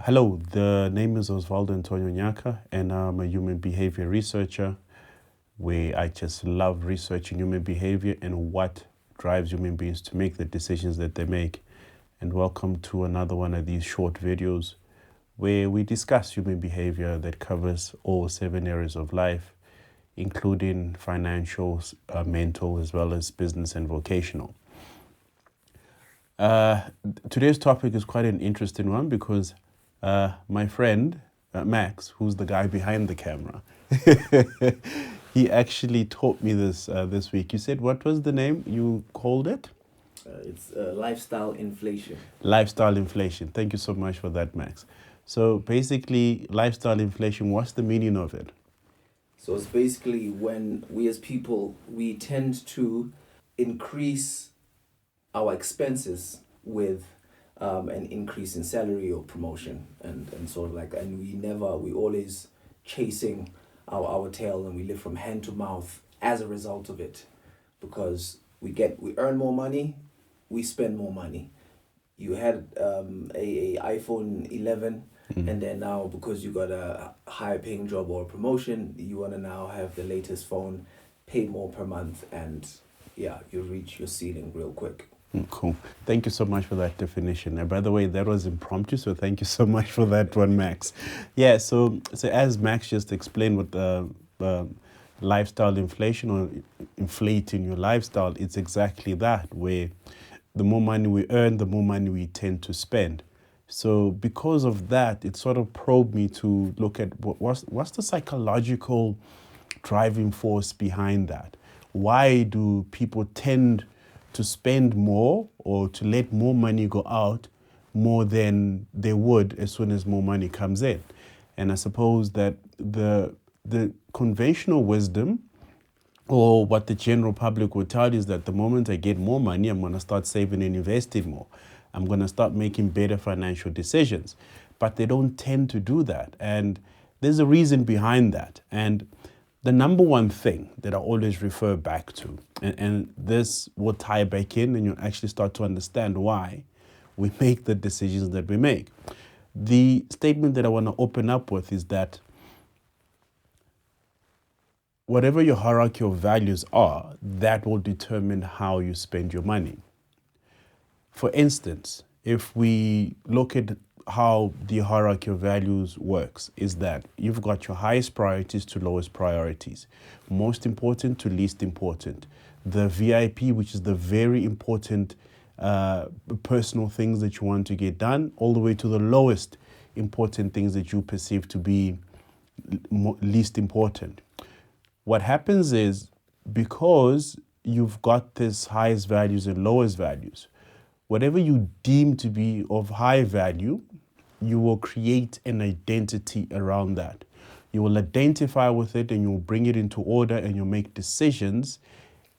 Hello, the name is Osvaldo Antonio Nyaka, and I'm a human behavior researcher where I just love researching human behavior and what drives human beings to make the decisions that they make. And welcome to another one of these short videos where we discuss human behavior that covers all 7 areas of life, including financial, mental, as well as business and vocational. Uh, Today's topic is quite an interesting one because my friend Max, who's the guy behind the camera, he actually taught me this week. You said, what was the name you called it? It's lifestyle inflation. Lifestyle inflation. Thank you so much for that, Max. So basically, lifestyle inflation, what's the meaning of it? So it's basically when we as people, we tend to increase our expenses with an increase in salary or promotion and sort of like, and we always chasing our tail, and we live from hand to mouth as a result of it, because we earn more money, we spend more money. You had a iPhone 11, and then now because you got a higher paying job or a promotion, you want to now have the latest phone, pay more per month, and yeah, you reach your ceiling real quick. Cool. Thank you so much for that definition. And by the way, that was impromptu, so thank you so much for that one, Max. Yeah, so as Max just explained with the lifestyle inflation or inflating your lifestyle, it's exactly that, where the more money we earn, the more money we tend to spend. So because of that, it sort of probed me to look at what's the psychological driving force behind that. Why do people tend to spend more or to let more money go out more than they would as soon as more money comes in? And I suppose that the conventional wisdom, or what the general public would tell you, is that the moment I get more money, I'm going to start saving and investing more. I'm going to start making better financial decisions. But they don't tend to do that. And there's a reason behind that. And the number one thing that I always refer back to, and this will tie back in and you'll actually start to understand why we make the decisions that we make. The statement that I want to open up with is that whatever your hierarchy of values are, that will determine how you spend your money. For instance, if we look at how the hierarchy of values works, is that you've got your highest priorities to lowest priorities, most important to least important. The VIP, which is the very important personal things that you want to get done, all the way to the lowest important things that you perceive to be least important. What happens is, because you've got this highest values and lowest values, whatever you deem to be of high value, you will create an identity around that. You will identify with it and you'll bring it into order, and you'll make decisions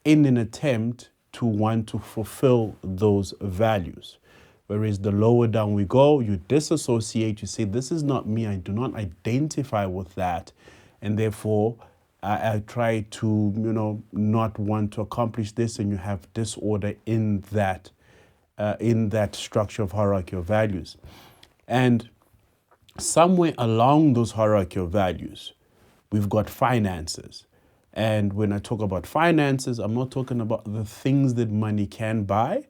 in an attempt to want to fulfill those values. Whereas the lower down we go, you disassociate, you say, this is not me, I do not identify with that, and therefore I try to, not want to accomplish this, and you have disorder in that structure of hierarchy of values. And somewhere along those hierarchy of values, we've got finances. And when I talk about finances, I'm not talking about the things that money can buy.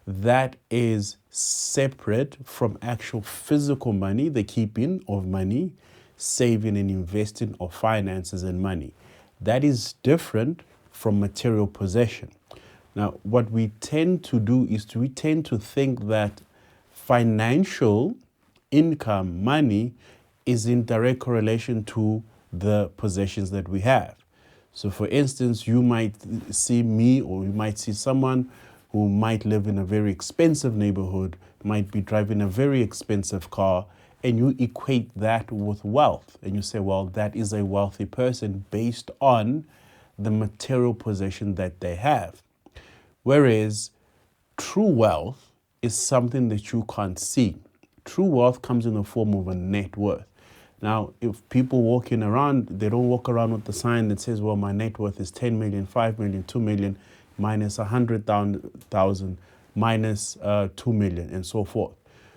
That is separate from actual physical money, the keeping of money, saving and investing of finances and money. That is different from material possession. Now, what we tend to do is we tend to think that financial income, money, is in direct correlation to the possessions that we have. So for instance, you might see me, or you might see someone who might live in a very expensive neighborhood, might be driving a very expensive car, and you equate that with wealth. And you say, well, that is a wealthy person based on the material possession that they have. Whereas true wealth is something that you can't see. True wealth comes in the form of a net worth. Now, if people walking around, they don't walk around with the sign that says, well, my net worth is 10 million, 5 million, 2 million, minus 100,000, minus 2 million, and so forth.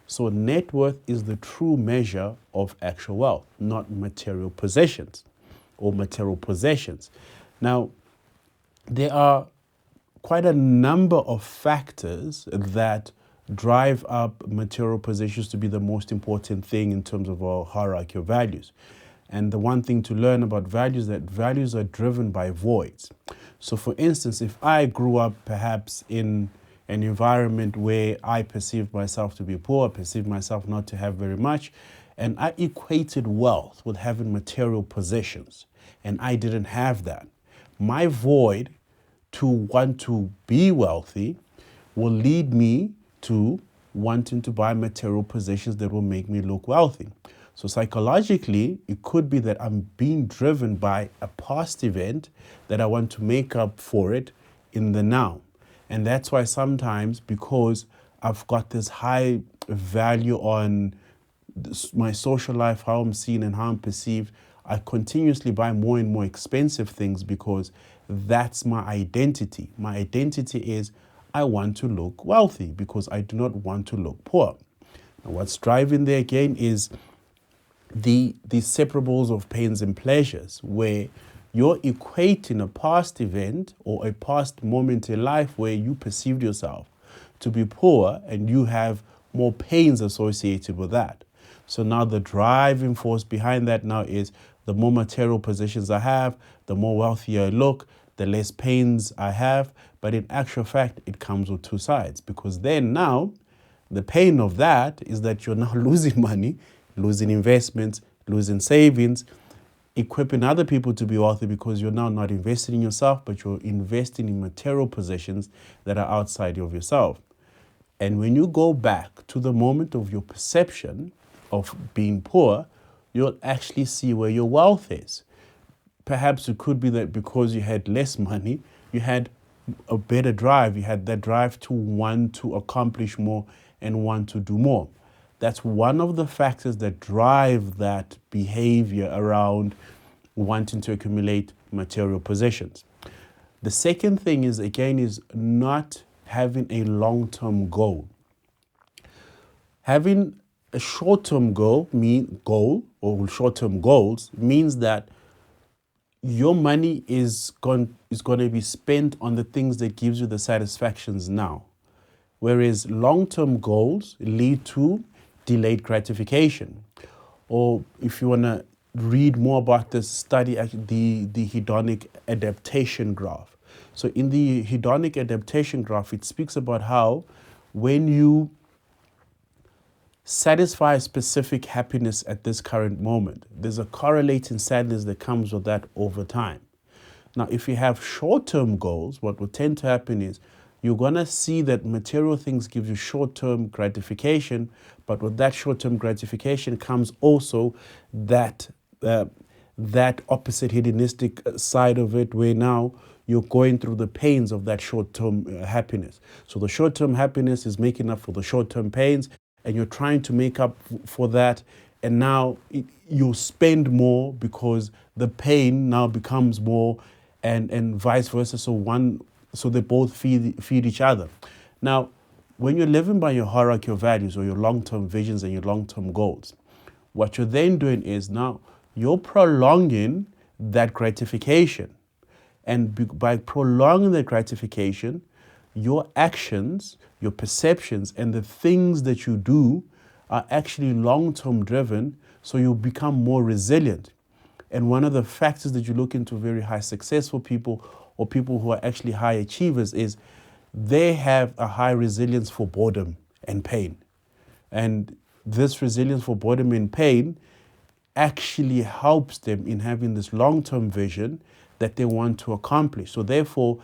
So net worth is the true measure of actual wealth, not material possessions or material possessions. Now, there are quite a number of factors that drive up material possessions to be the most important thing in terms of our hierarchy of values. And the one thing to learn about values, that values are driven by voids. So for instance, if I grew up perhaps in an environment where I perceived myself to be poor, perceived myself not to have very much, and I equated wealth with having material possessions, and I didn't have that, my void to want to be wealthy will lead me to wanting to buy material possessions that will make me look wealthy. So psychologically, it could be that I'm being driven by a past event that I want to make up for it in the now. And that's why sometimes, because I've got this high value on my social life, how I'm seen and how I'm perceived, I continuously buy more and more expensive things because that's my identity. My identity is I want to look wealthy because I do not want to look poor. Now, what's driving there again is the separables of pains and pleasures, where you're equating a past event or a past moment in life where you perceived yourself to be poor and you have more pains associated with that. So now the driving force behind that now is the more material possessions I have, the more wealthier I look, the less pains I have. But in actual fact, it comes with two sides, because then now the pain of that is that you're now losing money, losing investments, losing savings, equipping other people to be wealthy because you're now not investing in yourself, but you're investing in material possessions that are outside of yourself. And when you go back to the moment of your perception of being poor, you'll actually see where your wealth is. Perhaps it could be that because you had less money, you had a better drive. You had that drive to want to accomplish more and want to do more. That's one of the factors that drive that behavior around wanting to accumulate material possessions. The second thing is, again, is not having a long-term goal. Having a short-term goal or short-term goals means that your money is going to be spent on the things that gives you the satisfactions now. Whereas long-term goals lead to delayed gratification. Or if you want to read more about this, study the hedonic adaptation graph. So in the hedonic adaptation graph, it speaks about how when you satisfy a specific happiness at this current moment, there's a correlating sadness that comes with that over time. Now, if you have short-term goals, what will tend to happen is you're going to see that material things give you short-term gratification, but with that short-term gratification comes also that opposite hedonistic side of it, where now you're going through the pains of that short-term happiness. So the short-term happiness is making up for the short-term pains, and you're trying to make up for that. And now you spend more because the pain now becomes more, and vice versa. So they both feed each other. Now, when you're living by your hierarchy of values or your long-term visions and your long-term goals, what you're then doing is now you're prolonging that gratification. And by prolonging that gratification, your actions, your perceptions, and the things that you do are actually long-term driven, so you become more resilient. And one of the factors that you look into very high successful people or people who are actually high achievers is they have a high resilience for boredom and pain. And this resilience for boredom and pain actually helps them in having this long-term vision that they want to accomplish. So therefore,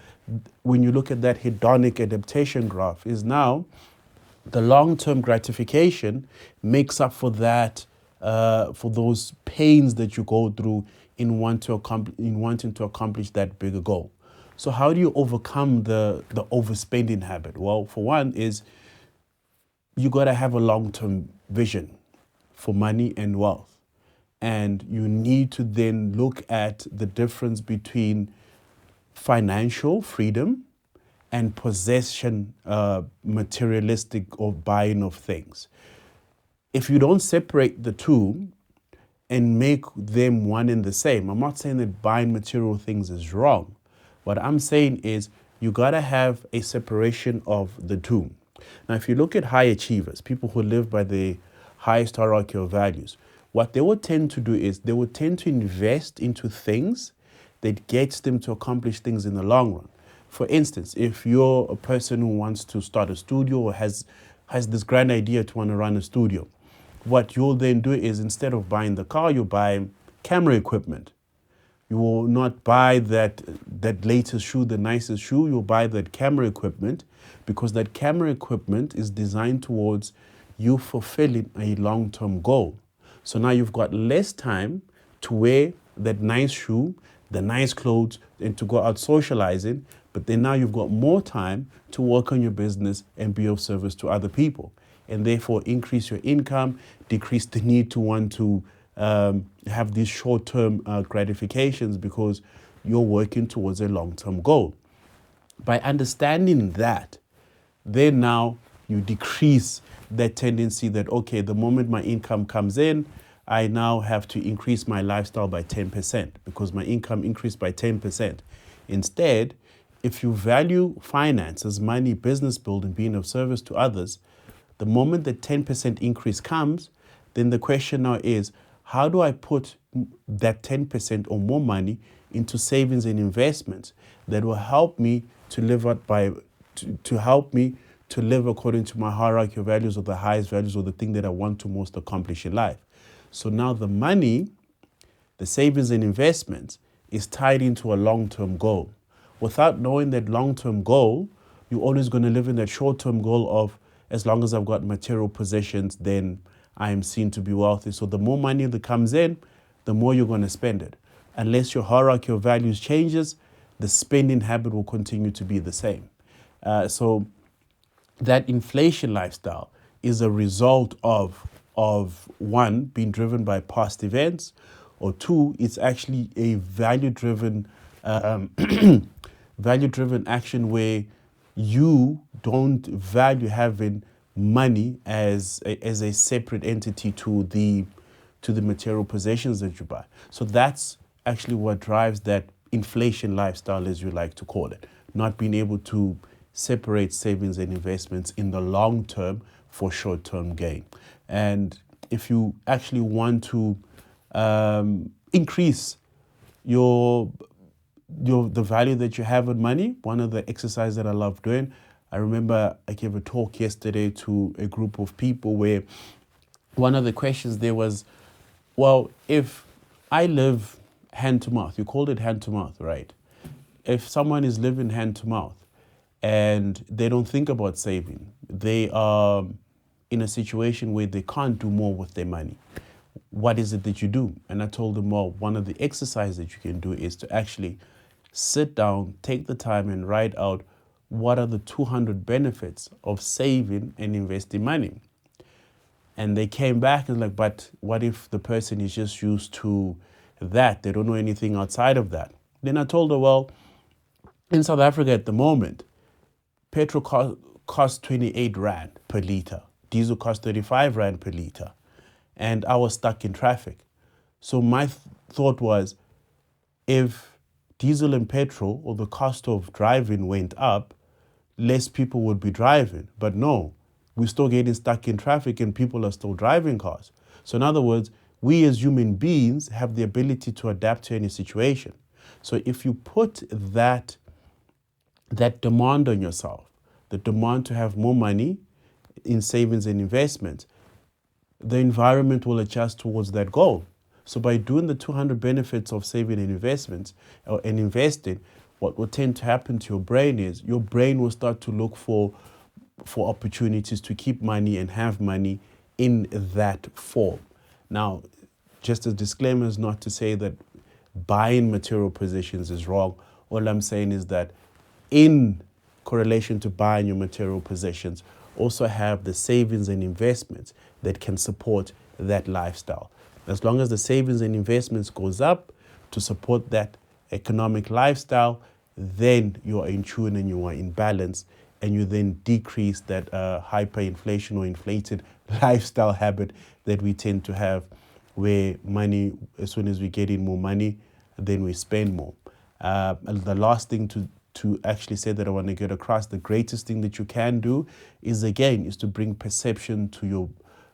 when you look at that hedonic adaptation graph, is now the long-term gratification makes up for that, for those pains that you go through in wanting to accomplish that bigger goal. So how do you overcome the overspending habit? Well, for one is you got to have a long-term vision for money and wealth. And you need to then look at the difference between financial freedom and possession, materialistic or buying of things. if you don't separate the two and make them one and the same, I'm not saying that buying material things is wrong. What I'm saying is you gotta have a separation of the two. Now, if you look at high achievers, people who live by the highest hierarchy of values, what they would tend to do is they would tend to invest into things that gets them to accomplish things in the long run. For instance, if you're a person who wants to start a studio or has this grand idea to want to run a studio, what you'll then do is instead of buying the car, you buy camera equipment. You will not buy that latest shoe, the nicest shoe. You'll buy that camera equipment because that camera equipment is designed towards you fulfilling a long-term goal. So now you've got less time to wear that nice shoe, the nice clothes, and to go out socializing. But then now you've got more time to work on your business and be of service to other people. And therefore increase your income, decrease the need to want to have these short-term gratifications because you're working towards a long-term goal. By understanding that, then now you decrease that tendency that, okay, the moment my income comes in, I now have to increase my lifestyle by 10% because my income increased by 10%. Instead, if you value finances, money, business building, being of service to others, the moment the 10% increase comes, then the question now is, how do I put that 10% or more money into savings and investments that will help me to live out to help me to live according to my hierarchy of values or the highest values or the thing that I want to most accomplish in life. So now the money, the savings and investments is tied into a long-term goal. Without knowing that long-term goal, you're always going to live in that short-term goal of as long as I've got material possessions, then I am seen to be wealthy. So the more money that comes in, the more you're going to spend it. Unless your hierarchy of values changes, the spending habit will continue to be the same. So that inflation lifestyle is a result of one, being driven by past events, or two, it's actually a value-driven value-driven action where you don't value having money as a separate entity to the material possessions that you buy. So that's actually what drives that inflation lifestyle, as you like to call it, not being able to separate savings and investments in the long term for short-term gain. And if you actually want to increase the value that you have in money, one of the exercises that I love doing, I remember I gave a talk yesterday to a group of people where one of the questions there was, well, if I live hand to mouth, you called it hand to mouth, right? If someone is living hand to mouth and they don't think about saving, they are in a situation where they can't do more with their money, what is it that you do? And I told them, well, one of the exercises that you can do is to actually sit down, take the time and write out what are the 200 benefits of saving and investing money. And they came back and like, but what if the person is just used to that? They don't know anything outside of that. Then I told her, well, in South Africa at the moment, petrol costs 28 Rand per litre. Diesel costs 35 Rand per litre. And I was stuck in traffic. So my thought was, if diesel and petrol or the cost of driving went up, less people would be driving. But no, we're still getting stuck in traffic and people are still driving cars. So in other words, we as human beings have the ability to adapt to any situation. So if you put that demand on yourself, the demand to have more money in savings and investments, the environment will adjust towards that goal. So by doing the 200 benefits of saving and investments and investing, what will tend to happen to your brain is your brain will start to look for opportunities to keep money and have money in that form. Now, just a disclaimer is not to say that buying material possessions is wrong. All I'm saying is that in correlation to buying your material possessions, also have the savings and investments that can support that lifestyle. As long as the savings and investments goes up to support that economic lifestyle, then you are in tune and you are in balance and you then decrease that hyperinflation or inflated lifestyle habit that we tend to have, where money, as soon as we get in more money, then we spend more. And the last thing to actually say that I want to get across, the greatest thing that you can do is to bring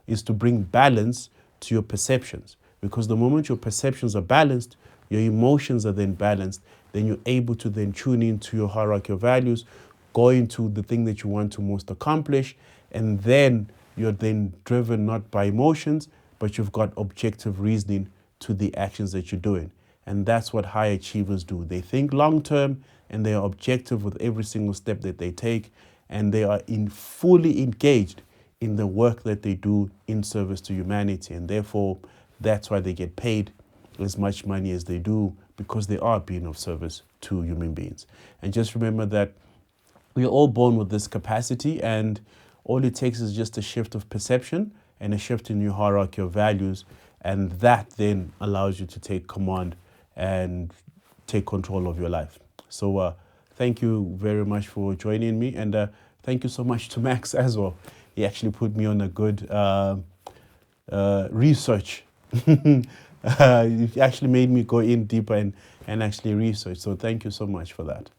is to bring balance to your perceptions. Because the moment your perceptions are balanced, your emotions are then balanced, then you're able to then tune into your hierarchy of values, go into the thing that you want to most accomplish, and then you're then driven not by emotions, but you've got objective reasoning to the actions that you're doing. And that's what high achievers do. They think long term and they are objective with every single step that they take, and they are fully engaged in the work that they do in service to humanity. And therefore, that's why they get paid as much money as they do, because they are being of service to human beings. And just remember that we are all born with this capacity, and all it takes is just a shift of perception and a shift in your hierarchy of values. And that then allows you to take command and take control of your life. So thank you very much for joining me. And thank you so much to Max as well. He actually put me on a good research. It actually made me go in deeper and actually research. So thank you so much for that.